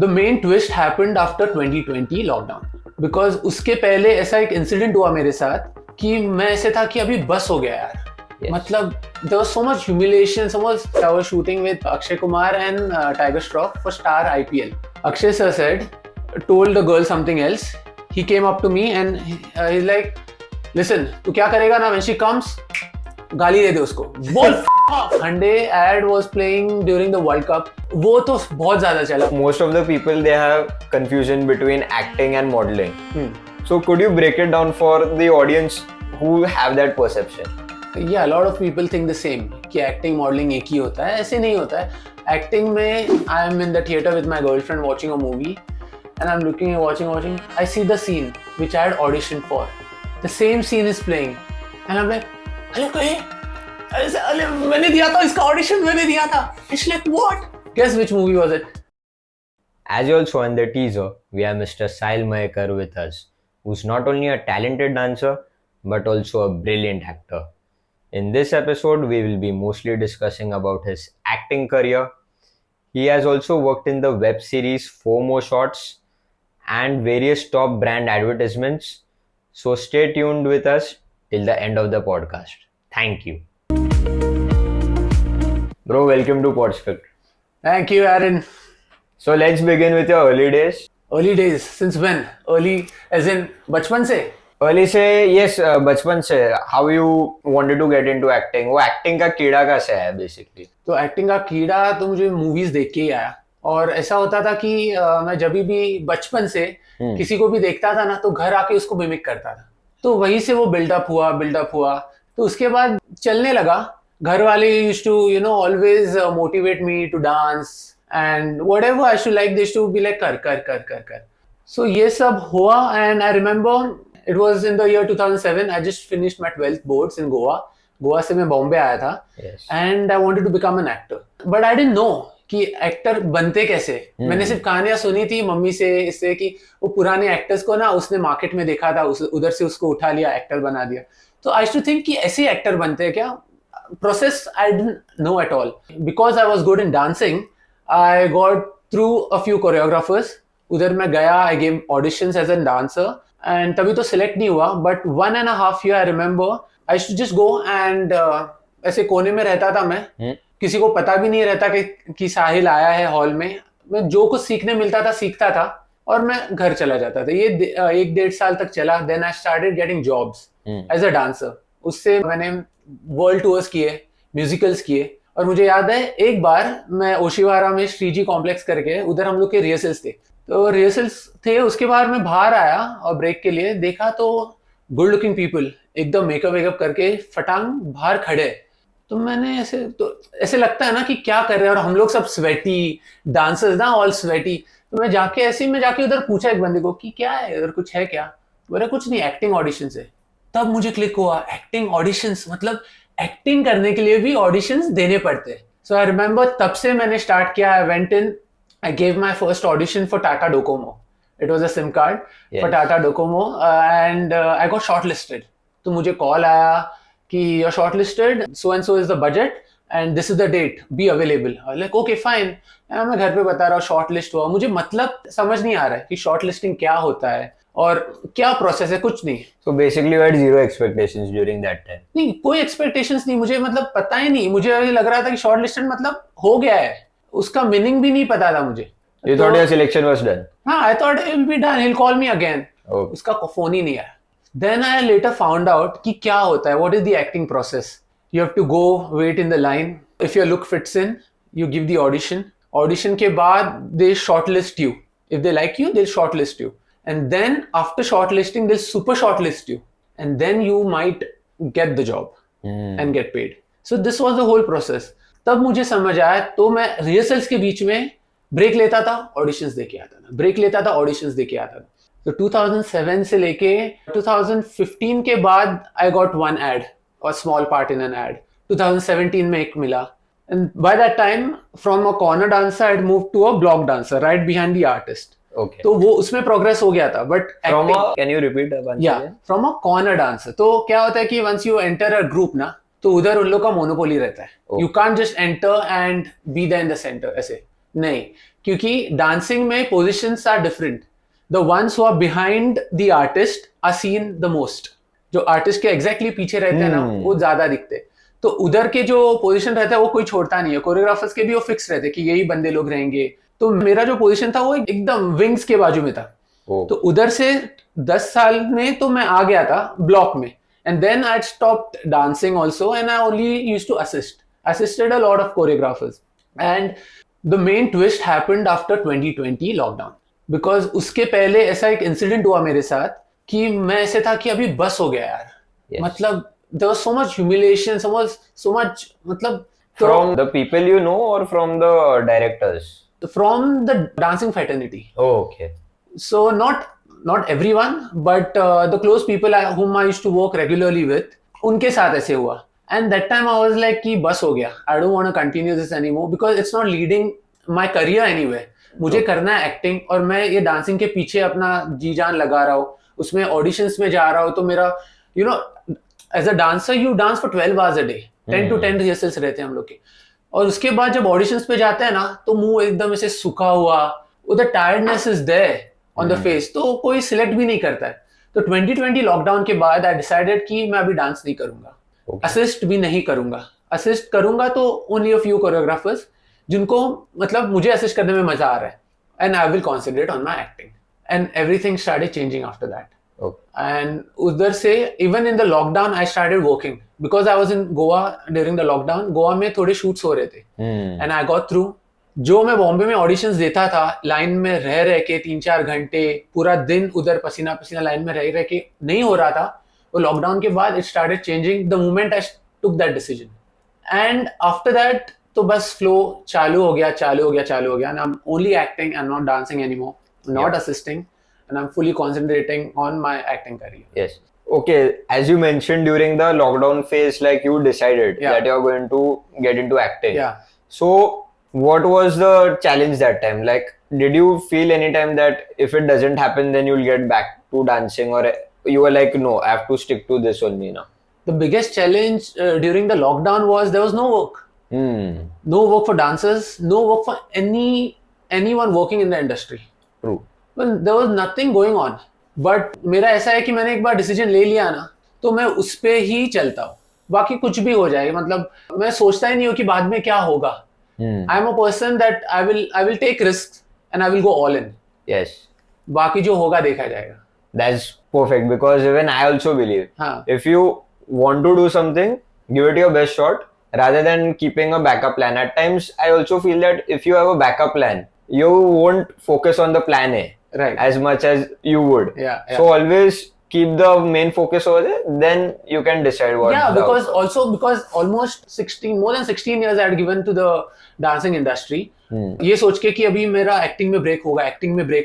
The main twist happened after 2020 lockdown, because उसके पहले ऐसा एक इंसिडेंट हुआ मेरे साथ कि मैं ऐसे था कि अभी बस हो गया यार. Yes. मतलब there was so much humiliation. I was shooting with Akshay Kumar and Tiger Shroff for Star IPL. Akshay sir told the girl something else. He came up to me and he's like, listen, तू क्या करेगा ना when she comes, गाली दे दे उसको. बोल Hyundai ad was playing during the World Cup. वो तो बहुत ज्यादा चला. Most of the people, they have confusion between acting and modeling. So could you break it down for the audience who have that perception? Yeah, a lot of people think the same कि acting modeling एक ही होता है. ऐसे नहीं होता है. Acting में I am in the theater with my girlfriend watching a movie and I'm looking and watching. I see the scene which I had auditioned for. The same scene is playing and I'm like, अरे मैंने दिया था इसका audition, मैंने दिया था. It's like what? Guess which movie was it? As you all saw in the teaser, we have Mr. Sahil Mahekar with us, who's not only a talented dancer but also a brilliant actor. In this episode, we will be mostly discussing about his acting career. He has also worked in the web series 4 More Shots and various top brand advertisements. So stay tuned with us till the end of the podcast. Thank you. Bro, welcome to Podscript. Thank you, Aaron. So let's begin with your early days. Early days, since when? Early as in बचपन से? Early से yes, बचपन से. How you wanted to get into acting? वो acting का कीड़ा कैसे है basically? तो एक्टिंग का कीड़ा तो मुझे मूवीज देख के ही आया. और ऐसा होता था कि मैं जब भी बचपन से किसी को भी देखता था ना तो घर आके उसको मिमिक करता था. तो वहीं से वो बिल्डअप हुआ. तो उसके बाद चलने लगा. घर वाले used to always motivate me to dance and whatever I should like, they used to be like कर. सो ये सब हुआ and I remember it was in the year 2007. I just finished my 12th boards in Goa से मैं बॉम्बे आया था. Yes. And I wanted to become an actor, but I didn't know कि actor बनते कैसे. मैंने सिर्फ कहानियां सुनी थी मम्मी से इससे कि वो पुराने एक्टर्स को ना उसने मार्केट में देखा था, उधर से उसको उठा लिया, एक्टर बना दिया. तो आई टू थिंक कि ऐसे एक्टर बनते हैं क्या. Process I didn't know at all. Because I was good in dancing, I got through a few choreographers. उधर मैं गया, I gave auditions as an dancer and तभी तो सिलेक्ट नहीं हुआ. But 1.5 year I remember I should just go and ऐसे कोने में रहता था मैं. किसी को पता भी नहीं रहता कि साहिल आया है हॉल में. मैं जो कुछ सीखने मिलता था सीखता था और मैं घर चला जाता था. ये 1-1.5 साल तक चला. Then I started getting jobs as a dancer. उससे मैंने वर्ल्ड टूर्स किए, म्यूजिकल्स किए. और मुझे याद है एक बार मैं ओशिवारा में श्रीजी कॉम्प्लेक्स करके, उधर हम लोग के रिहर्सल्स थे. तो रिहर्सल्स थे, उसके बाद मैं बाहर आया और ब्रेक के लिए देखा तो गुड लुकिंग पीपल एकदम मेकअप वेकअप करके फटांग बाहर खड़े. तो मैंने ऐसे लगता है ना कि क्या कर रहे हैं. और हम लोग सब स्वेटी डांसर्स ना, ऑल स्वेटी. तो मैं जाके उधर पूछा एक बंदे को कि क्या है उधर, कुछ है क्या. बोला कुछ नहीं, एक्टिंग ऑडिशन है. तब मुझे क्लिक हुआ, एक्टिंग ऑडिशंस मतलब एक्टिंग करने के लिए भी ऑडिशंस देने पड़ते. सो आई रिमेंबर तब से मैंने स्टार्ट किया. I went in, I gave my first audition for Tata Docomo. It was a SIM card for Tata Docomo and I got shortlisted. तो मुझे कॉल आया कि you're shortlisted, so and so is the budget and this is the date, be available. I was like okay fine. मैं घर पे बता रहा हूँ shortlist हुआ. मुझे मतलब समझ नहीं आ रहा है कि shortlisting क्या होता है और क्या प्रोसेस है, कुछ नहीं. So basically you had zero expectations during that time. नहीं, कोई expectations नहीं. मुझे मतलब पता ही नहीं. मुझे लग रहा था कि shortlisted मतलब हो गया है. उसका मीनिंग भी नहीं पता था मुझे. You thought your selection was done? हाँ, I thought it will be done. He'll call me again. Okay. उसका फोन ही नहीं आया. Then I later found out कि क्या होता है. What is the acting process? You have to go wait in the line. If your look fits in, you give the audition. Audition के बाद they shortlist you. If they like you, they'll shortlist you. And then after shortlisting, they'll super shortlist you. And then you might get the job and get paid. So this was the whole process. तब मुझे समझ आया. तो मैं rehearsals के बीच में break लेता था, ऑडिशंस देके आता था, ब्रेक लेता था, ऑडिशंस देके आता था. तो 2007 से लेके 2015 के बाद आई गॉट वन एड और small part in an ad. 2017 में एक मिला. And by that time from a corner dancer I move to a block dancer right behind the artist. Okay. तो वो उसमें प्रोग्रेस हो गया था. But can you repeat once again? From a corner dancer. तो क्या होता है कि once you enter a group ना, तो उधर उन लोग का मोनोपोली रहता है. You can't just enter and be there in the centre. ऐसे नहीं, क्योंकि डांसिंग में positions are different. The ones who are behind the artist are seen the most. जो आर्टिस्ट के एग्जैक्टली पीछे रहते हैं ना, वो ज्यादा दिखते हैं. तो उधर के जो पोजीशन रहता है वो कोई छोड़ता नहीं है. कोरियोग्राफर्स के भी वो फिक्स रहते हैं कि यही बंदे लोग रहेंगे. तो मेरा जो पोजीशन था वो एकदम विंग्स के बाजू में था. तो उधर से 10 साल में तो मैं आ गया था ब्लॉक में. And then I stopped dancing also and I only used to assisted a lot of choreographers. And the main twist happened after 2020 lockdown. Because उसके पहले ऐसा एक इंसिडेंट हुआ मेरे साथ कि मैं ऐसे था कि अभी बस हो गया यार. Yes. मतलब there was so much humiliation, so much मतलब From the people you know or from the directors? from the dancing fraternity. Oh, okay. So not everyone, but the close people whom I used to work regularly with, उनके साथ ऐसे हुआ. And that time I was like कि बस हो गया. I don't want to continue this anymore because it's not leading my career anywhere. मुझे करना है एक्टिंग और मैं ये डांसिंग के पीछे अपना जी जान लगा रहा हूँ. उसमें ऑडिशंस में जा रहा हूँ. तो मेरा as a dancer you dance for 12 hours a day. 10 to 10 rehearsals रहते हैं हम लोग के. और उसके बाद जब ऑडिशंस पे जाते हैं ना तो मुंह एकदम ऐसे सूखा हुआ. उधर tiredness is there on the face. तो कोई सिलेक्ट भी नहीं करता है. तो 2020 लॉकडाउन के बाद आई डिसाइडेड कि मैं अभी डांस नहीं करूंगा. असिस्ट भी नहीं करूंगा. असिस्ट करूंगा तो ओनली अ फ्यू कोरियोग्राफर्स जिनको मतलब मुझे असिस्ट करने में मजा आ रहा है. And I will concentrate on my acting. And everything started changing after that. And उधर से even in the lockdown I started working because I was in Goa during the lockdown. Goa में थोड़े शूट्स हो रहे थे एंड आई गॉट थ्रू. जो मैं बॉम्बे में ऑडिशंस देता था लाइन में रह के 3-4 घंटे पूरा दिन उधर पसीना पसीना लाइन में रह के नहीं हो रहा था. वो लॉकडाउन के बाद it started changing the moment I took that decision. And after that तो बस फ्लो चालू हो गया. And I am only acting and not dancing anymore, not assisting, and I'm fully concentrating on my acting career. Yes. Okay, as you mentioned during the lockdown phase, like you decided that you're going to get into acting. Yeah. So what was the challenge that time? Like, did you feel any time that if it doesn't happen, then you'll get back to dancing, or you were like, no, I have to stick to this only now? The biggest challenge during the lockdown was there was no work. No work for dancers, no work for anyone working in the industry. True. Well, there was nothing going on. But मेरा ऐसा है कि मैंने एक बार decision ले लिया ना तो मैं उस पे ही चलता हूँ. बाकी कुछ भी हो जाए. मतलब मैं सोचता ही नहीं हूँ कि बाद में क्या होगा. I am a person that I will take risk and I will go all in. Yes. बाकी जो होगा देखा जाएगा. That's perfect, because even I also believe if you want to do something, give it your best shot rather than keeping a backup plan. At times, I also feel that if you have a backup plan, you won't focus on the plan A. Right. As much as you would. Yeah. So always keep the main focus over there, then you can decide what. Yeah, because almost more than 16 years I had given to the dancing industry. ये सोच के कि अभी मेरा acting में break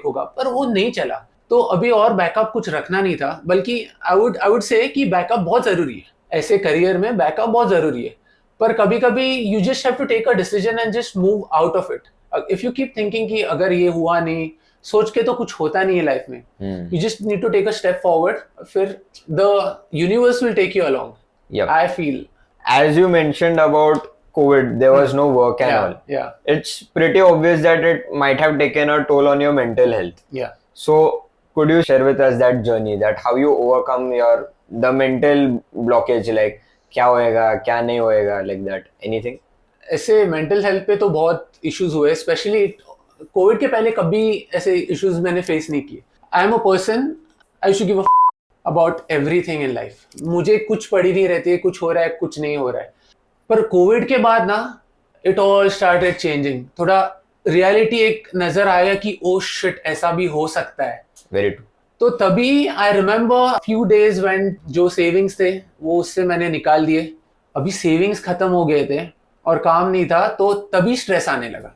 होगा, पर वो नहीं चला. तो अभी और बैकअप कुछ रखना नहीं था. बल्कि आई वुड से कि बैकअप बहुत जरूरी है. ऐसे करियर में बैकअप बहुत जरूरी है. पर कभी कभी you just have to take a decision and just move out of it. If you keep thinking कि अगर ये हुआ नहीं, सोच के तो कुछ होता नहीं है लाइफ में. You just need to take a step forward. फिर the universe will take you along. I feel. As you mentioned about COVID, there was no work and all. Yeah. It's pretty obvious that it might have taken a toll on your mental health. Yeah. So could you share with us that journey, that how you overcome the mental blockage, like क्या होएगा क्या नहीं होएगा, like that, anything? ऐसे mental health पे तो बहुत issues हुए. स्पेशली कोविड के पहले कभी ऐसे इश्यूज मैंने फेस नहीं किए. आई am a person I should give a about everything in life. मुझे कुछ पड़ी नहीं रहती है, कुछ हो रहा है कुछ नहीं हो रहा है. पर कोविड के बाद ना इट ऑल स्टार्टेड चेंजिंग. थोड़ा रियलिटी एक नजर आया कि ओ शिट ऐसा भी हो सकता है. Very true. तो तभी I remember few days when जो सेविंग्स थे वो उससे मैंने निकाल दिए. अभी सेविंग्स खत्म हो गए थे और काम नहीं था, तो तभी स्ट्रेस आने लगा.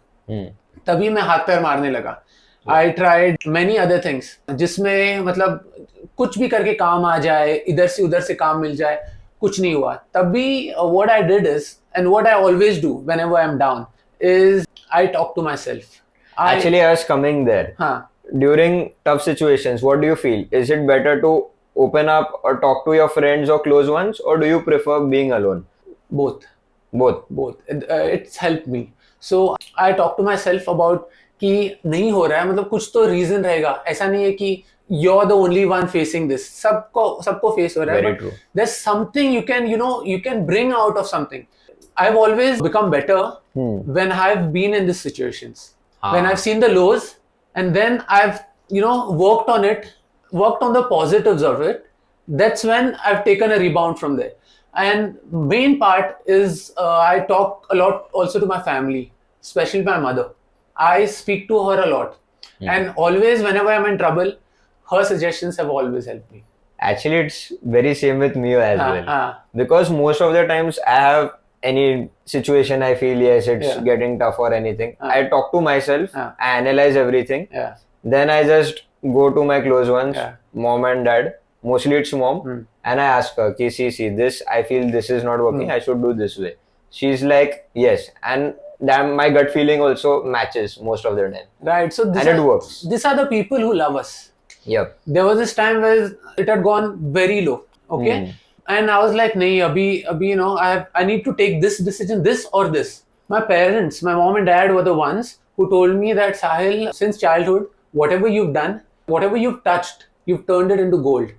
तभी मैं हाथ पैर मारने लगा. I tried many other things जिसमें मतलब कुछ भी करके काम आ जाए, इधर से उधर से काम मिल जाए. कुछ नहीं हुआ. तभी what I did is, and what I always do whenever I am down, is I talk to myself. Actually, I was coming there. During tough situations, what do you feel? Is it better to open up or talk to your friends or close ones, or do you prefer being alone? Both. It's helped me. So I talk to myself about कि नहीं हो रहा है, मतलब कुछ तो reason रहेगा, ऐसा नहीं है कि you're the only one facing this, सबको फेस हो रहा है, Very but true. there's something you can, you can bring out of something. I've always become better when I've been in these situations, when I've seen the lows, and then I've worked on it, worked on the positives of it. That's when I've taken a rebound from there. And main part is I talk a lot also to my family, especially my mother. I speak to her a lot, and always whenever I'm in trouble, her suggestions have always helped me. Actually, it's very same with me as well. Because most of the times I have any situation I feel yes it's Yeah. getting tough or anything. I talk to myself, I analyze everything. Yeah. Then I just go to my close ones, Yeah. mom and dad. Mostly it's mom, and I ask her, "Ki, see, this I feel this is not working. I should do this way." She's like, "Yes," and then my gut feeling also matches most of the time. Right. So And it works. These are the people who love us. Yep. There was this time where it had gone very low. Okay. And I was like, nahi, abhi, I need to take this decision, this or this. My parents, my mom and dad were the ones who told me that, Sahil, since childhood, whatever you've done, whatever you've touched, you've turned it into gold.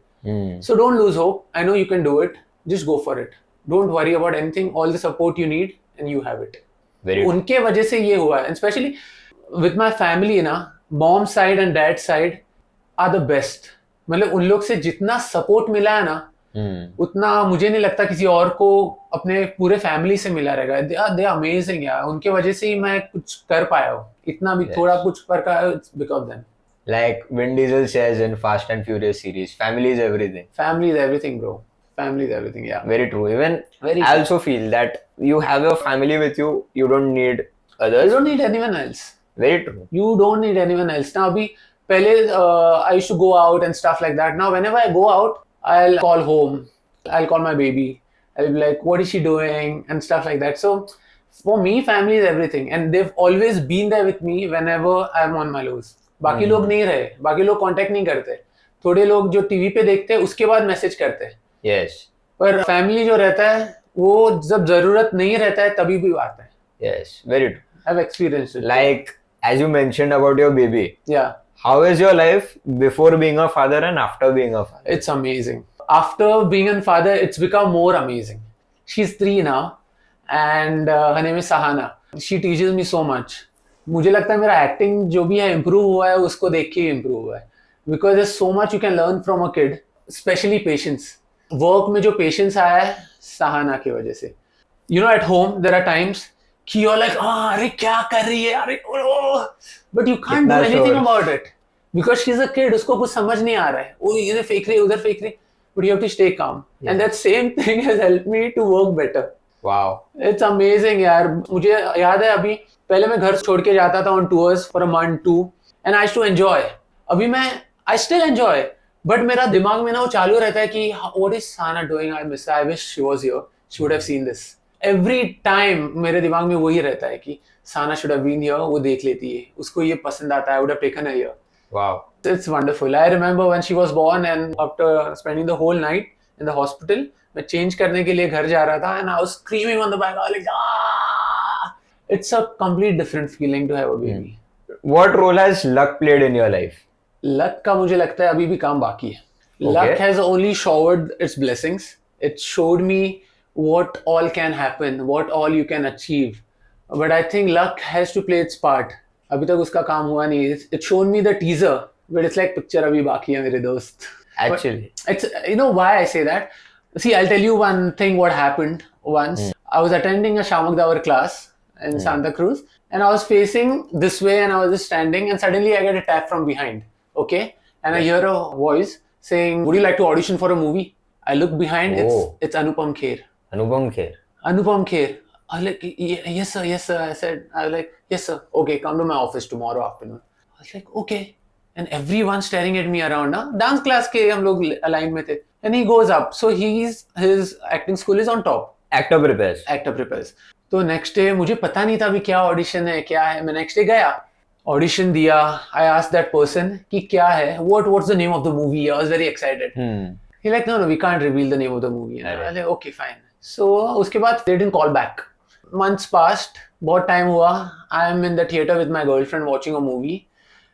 So don't lose hope. I know you can do it. Just go for it. Don't worry about anything. All the support you need, and you have it. Very true. उनके वजह से ये हुआ है, especially with my family ना, mom side and dad side are the best. मतलब उन लोग से जितना सपोर्ट मिला है ना, उतना मुझे नहीं लगता किसी और को अपने पूरे फैमिली से मिला रहेगा. They are amazing यार. उनके वजह से ही मैं कुछ कर पाया हूँ. इतना भी थोड़ा कुछ कर पाया हूँ, it's because of them. Like Vin Diesel says in Fast and Furious series, family is everything. Family is everything, bro. Family is everything, yeah. Very true. Even Very I true. also feel that you have your family with you, you don't need others. You don't need anyone else. Very true. You don't need anyone else. Now, abhi, pehle, I used to go out and stuff like that. Now, whenever I go out, I'll call home. I'll call my baby. I'll be like, what is she doing? And stuff like that. So, for me, family is everything. And they've always been there with me whenever I'm on my lows. बाकी लोग नहीं रहे, बाकी लोग contact नहीं करते. थोड़े लोग जो टीवी पे देखते हैं उसके बाद मैसेज करते हैं. Yes. पर फैमिली जो रहता है वो जब जरूरत नहीं रहता है तभी भी आता है. Yes. Very true. I've experienced it. Like as you mentioned about your baby. Yeah. How is your life before being a father and after being a father? It's amazing. After being a father, it's become more amazing. She's 3 now, and her name is Sahana. She teaches me so much. मुझे लगता है मेरा acting जो भी है improve हुआ है उसको देख के इम्प्रूव हुआ है. Because there so much you can learn from a kid, especially patience. Work में जो पेशेंस आया है सहाना की वजह से. You know at home there are times कि यू आर लाइक अरे क्या कर रही है, अरे but you can't do anything about it because she is a kid. उसको कुछ समझ नहीं आ रहा है, वो इधर फेंक रही है उधर फेंक रही है, but you have to stay calm. And that same thing has helped me to work better. Wow. It's amazing यार. मुझे याद है अभी पहले मैं घर छोड़ के जाता था on tours for a month 2 and I to enjoy. अभी मैं आई स्टिल एंजॉय, बट मेरा दिमाग में ना वो चालू रहता है कि what is Sana doing, I miss, I wish she was here, she would have seen this. Every time मेरे दिमाग में वही रहता है कि Sana should have been here, वो देख लेती है, उसको ये पसंद आता है, I would have taken her here. Wow. It's wonderful. I remember when she was born and after spending the whole night in the hospital, मैं change करने के लिए घर जा रहा था and I was screaming on the back. I was like, ah! It's a complete different feeling to have a baby. What role has luck played in your life? Luck का मुझे लगता है अभी भी काम बाकी है. Luck has only showered its blessings. It showed me what all can happen, what all you can achieve. But I think luck has to play its part. अभी तक उसका काम हुआ नहीं. It showed me the teaser, but it's like picture अभी बाकी है मेरे दोस्त. Actually. But it's, you know why I say that? See, I'll tell you one thing what happened once. I was attending a Shamak Davar class in Santa Cruz and I was facing this way and I was just standing and suddenly I get a tap from behind. Okay? And I hear a voice saying, would you like to audition for a movie? I look behind, it's Anupam Kher. Anupam Kher. Anupam Kher. I was like, yes sir, yes sir. I was like, yes sir. Okay, come to my office tomorrow afternoon. I was like, okay. And everyone staring at me around. ना dance class के हम लोग line में थे. And he goes up. So his acting school is on top. Actor prepares. Actor prepares. तो next day मुझे पता नहीं था अभी क्या audition है क्या है. मैं next day गया, audition दिया. I asked that person कि क्या है. What's the name of the movie? I was very excited. He like no, we can't reveal the name of the movie. And I was like, okay, fine. So उसके बाद they didn't call back. months passed, बहुत time हुआ. I am in the theater with my girlfriend watching a movie,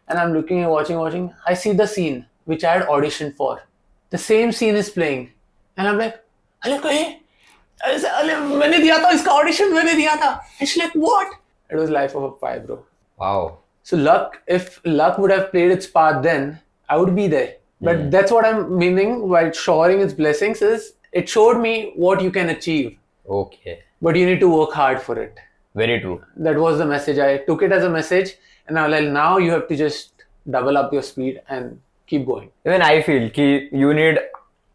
and I'm looking, watching. I see the scene which I had auditioned for. The same scene is playing, and I'm like, अरे कहीं, अरे मैंने दिया था इसका audition, मैंने दिया था. It's like what? It was Life of a Pi, bro. Wow. So luck, if luck would have played its part then, I would be there. But that's what I'm meaning while showering its blessings is it showed me what you can achieve. Okay. But you need to work hard for it. Very true. That was the message. I took it as a message, and now, like, now you have to just double up your speed and keep going. Even I feel ki you need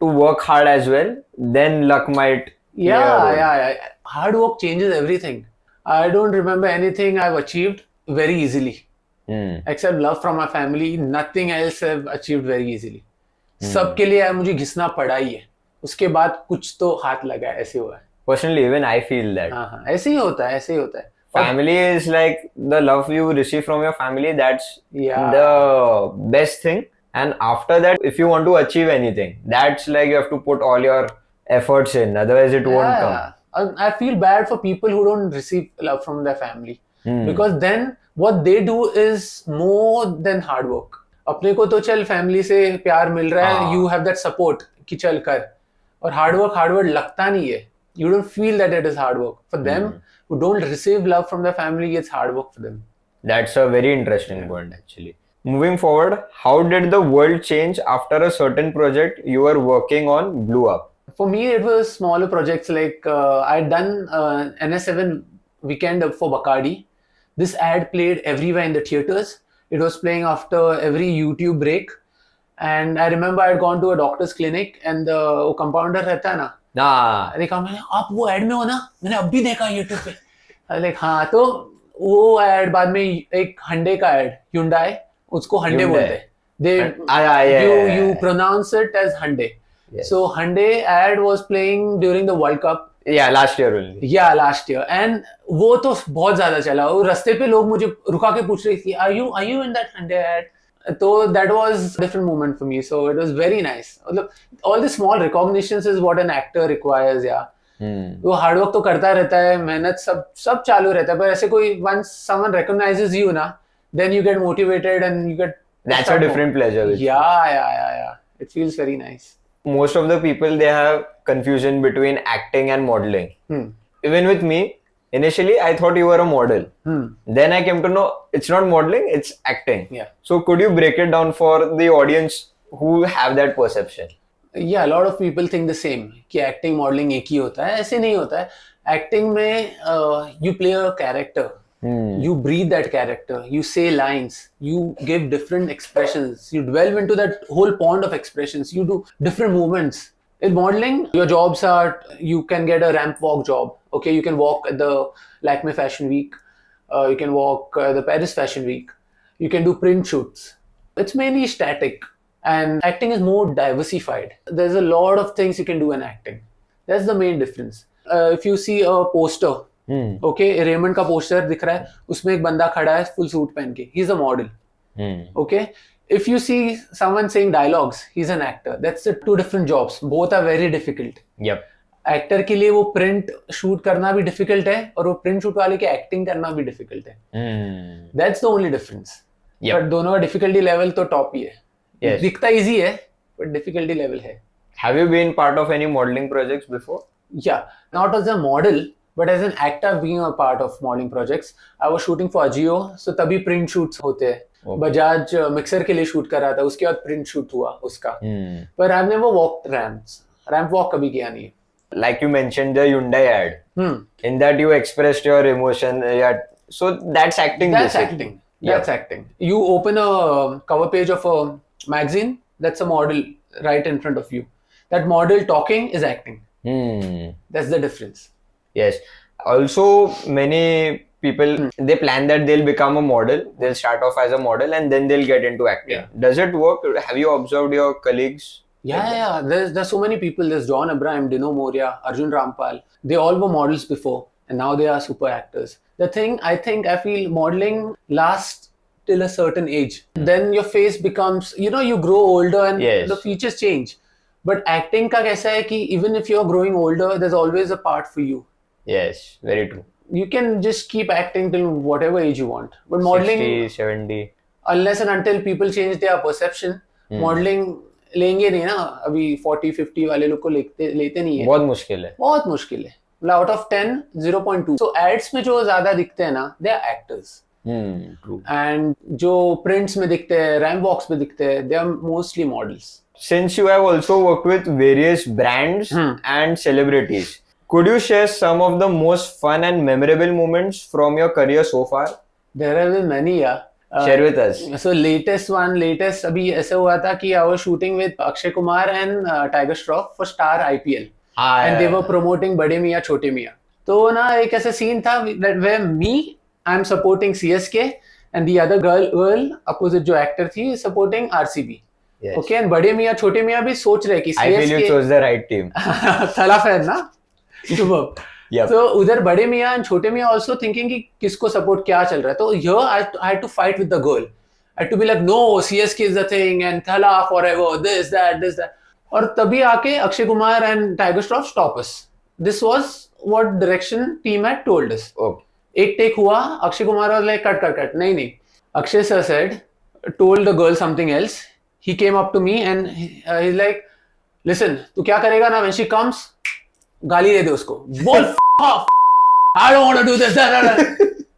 to work hard as well. Then luck might. play a role. Yeah. Hard work changes everything. I don't remember anything I've achieved very easily. Except love from my family, nothing else I've achieved very easily. सबके लिए मुझे घिसना पड़ा ही है. उसके बाद कुछ तो हाथ लगा है, ऐसे हुआ है. Personally, even I feel that. हाँ, ऐसे ही होता है, ऐसे ही होता है. Family is like the love you receive from your family. That's Yeah. the best thing. And after that, if you want to achieve anything, that's like you have to put all your efforts in. Otherwise, it won't come. I feel bad for people who don't receive love from their family. Because then what they do is more than hard work. अपने को तो चल family से प्यार मिल रहा है, you have that support कि चल कर. और hard work लगता नहीं है. You don't feel that it is hard work. For them who don't receive love from their family, it's hard work for them. That's a very interesting point, actually. Moving forward, how did the world change after a certain project you were working on blew up? For me, it was smaller projects like I'd done NS7 weekend for Bacardi. This ad played everywhere in the theaters. It was playing after every YouTube break. And I remember I'd gone to a doctor's clinic and the compounder रहता है ना, Nah. अरे कहा मैंने आप वो add में हो ना, मैंने अब भी देखा YouTube पे. लाइक हाँ, तो वो एड बाद में एक हंडे का एड, Hyundai, उसको हंडे Hyundai. बोलते हैं. Yeah. You pronounce it as Hyundai. Yes. So Hyundai ad was playing during the World Cup. Yeah, last year only. Yeah, last year. And वो तो बहुत ज्यादा चला. वो रास्ते पे लोग मुझे रुका के पूछ रहे थे, are you in that Hyundai ad? So that was a different moment for me. So it was very nice. मतलब all the small recognitions is what an actor requires. Yeah. वो हार्ड वर्क तो करता रहता है, मेहनत सब चालू रहता है, पर ऐसे कोई once someone recognizes you ना, then you get motivated and you get. That's a different pleasure. Yeah. It feels very nice. Most of the people, they have confusion between acting and modeling. Even with me, initially I thought you were a model. Then I came to know it's not modeling, it's acting. Yeah. So could you break it down for the audience who have that perception? Yeah, a lot of people think the same कि acting modeling एक ही होता है. ऐसे नहीं होता है. Acting में you play a character. You breathe that character. You say lines. You give different expressions. You delve into that whole pond of expressions. You do different movements. In modeling, your jobs are, you can get a ramp walk job. Okay, you can walk at the Lakme Fashion Week. You can walk the Paris Fashion Week. You can do print shoots. It's mainly static. And acting is more diversified. There's a lot of things you can do in acting. That's the main difference. If you see a poster, okay, Raymond का poster दिख रहा है, उसमें एक बंदा खड़ा है full suit पहन के, he is a model. Okay, if you see someone saying dialogues, he's an actor. That's the two different jobs. Both are very difficult. Yep. Actor के लिए वो प्रिंट शूट करना भी डिफिकल्ट है और वो प्रिंट शूट वाले के एक्टिंग करना भी डिफिकल्ट है. That's the only difference. But दोनों का डिफिकल्टी लेवल तो टॉप ही है. Yes. दिखता इजी है बट डिफिकल्टी लेवल है. Have you been part of any modeling projects before? Yeah, not as a model, but as an actor being a part of modeling projects. I was shooting for Ajio, so तभी print shoots होते हैं. Bajaj mixer के लिए shoot कर रहा था, उसके बाद print shoot हुआ उसका. पर I've never walked ramps. Ramp walk कभी किया नहीं. Like you mentioned the Hyundai ad. In that you expressed your emotion. Yeah. So that's acting. That's basically. acting. That's acting. You open a cover page of a magazine, that's a model right in front of you. That model talking is acting. That's the difference. Yes. Also, many people, they plan that they'll become a model. They'll start off as a model and then they'll get into acting. Yeah. Does it work? Have you observed your colleagues? Yeah. There's so many people. There's John Abraham, Dino Moria, Arjun Rampal. They all were models before and now they are super actors. The thing, I feel modeling lasts till a certain age. Then your face becomes, you grow older and Yes. the features change. But acting का कैसा है कि even if you're growing older, there's always a part for you. Yes, very true. you can just keep acting till whatever age you want. But modeling, 60, 70. unless and until people change their perception, modeling लेंगे नहीं ना. अभी 40-50 वाले लोग को लेते नहीं है. बहुत मुश्किल है. बहुत मुश्किल है. Out of 10, 0.2. So ads में जो ज्यादा दिखते हैं ना, they are actors. True. And जो prints में दिखते हैं, Rambox में दिखते हैं, they are mostly models. Since you have also worked with various brands and celebrities, could you share some of the most fun and memorable moments from your career so far? There have been many, yeah. Share with us. So latest अभी ऐसे हुआ था कि I was shooting with Akshay Kumar and Tiger Shroff for Star IPL. And they were promoting बड़े मियाँ छोटे मियाँ. तो ना एक ऐसा scene था where me, I'm supporting CSK and the other girl opposite जो actor थी supporting RCB. Yes. Okay, and बड़े मियाँ छोटे मियाँ भी सोच रहे कि I feel you chose the right team. थला फैन ना. Superb. Yep. So उधर बड़े मियाँ and छोटे मियाँ also thinking कि किसको support क्या चल रहा है. तो here I had to fight with the girl. I had to be like, no, CSK is the thing and Thala forever, this, that. और तभी आके Akshay Kumar and Tiger Shroff stop us. This was what direction team had told us. Okay. एक take हुआ, Akshay Kumar was like, cut. नहीं. Akshay sir said, told the girl something else. He came up to me and he's like, listen, तू क्या करेगा ना when she comes, गाली दे दे उसको. बोल off. I don't want to do this.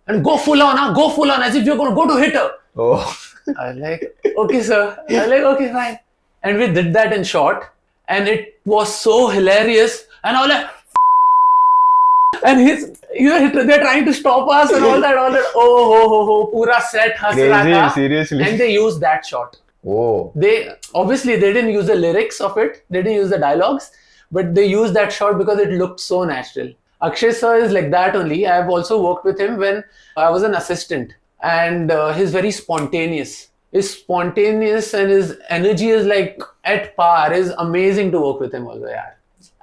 And go full on as if you're going to go to hit her. Oh. I was like, okay, sir. I was like, okay, fine. And we did that in short. And it was so hilarious. And I was like, and they're trying to stop us and all that. Oh, pura set has Crazy, seriously. And they used that shot. Oh. They didn't use the lyrics of it. They didn't use the dialogues. But they used that shot because it looked so natural. Akshay sir is like that only. I have also worked with him when I was an assistant. And he's very spontaneous. He's spontaneous and his energy is like at par. It's amazing to work with him also, yeah.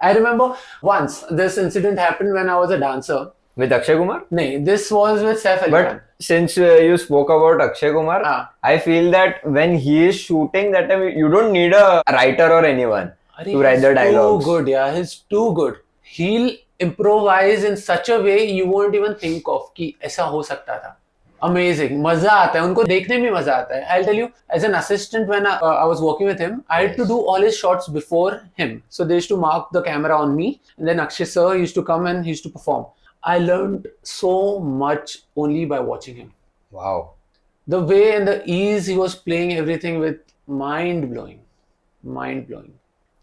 I remember once this incident happened when I was a dancer. With Akshay Kumar? No, this was with Saif Ali Khan. But since you spoke about Akshay Kumar, I feel that when he is shooting that time, you don't need a writer or anyone to write the dialogues. Too good, yeah. He's too good. He'll improvise in such a way you won't even think of कि ऐसा हो सकता था. Amazing. मजा आता है. उनको देखने में मजा आता है. I'll tell you, as an assistant when I was working with him, I had to do all his shots before him. So they used to mark the camera on me, and then Akshay sir used to come and he used to perform. I learned so much only by watching him. Wow. The way and the ease he was playing everything with, mind-blowing.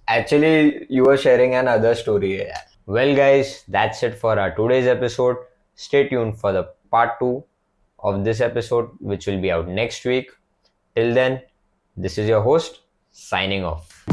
Actually, you were sharing another story. Well, guys, that's it for our today's episode. Stay tuned for the part 2 of this episode, which will be out next week. Till then, this is your host, signing off.